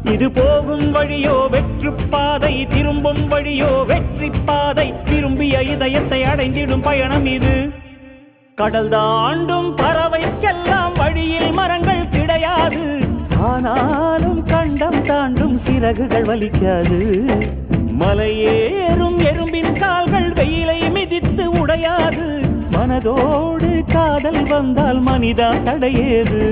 இது போகும் வழியோ வெற்று பாதை, திரும்பும் வழியோ வெற்றி பாதை. திரும்பிய இதயத்தை அடைந்திடும் பயணம் இது. கடல் தாண்டும் பறவைக்கெல்லாம் வழியில் மரங்கள் கிடையாது. ஆனாலும் கண்டம் தாண்டும் சிறகுகள் வலிக்காது. மலையேறும் எறும்பின் கால்கள் வெயிலை மிதித்து உடையாது. மனதோடு காதல் வந்தால் மனிதா தடையேது.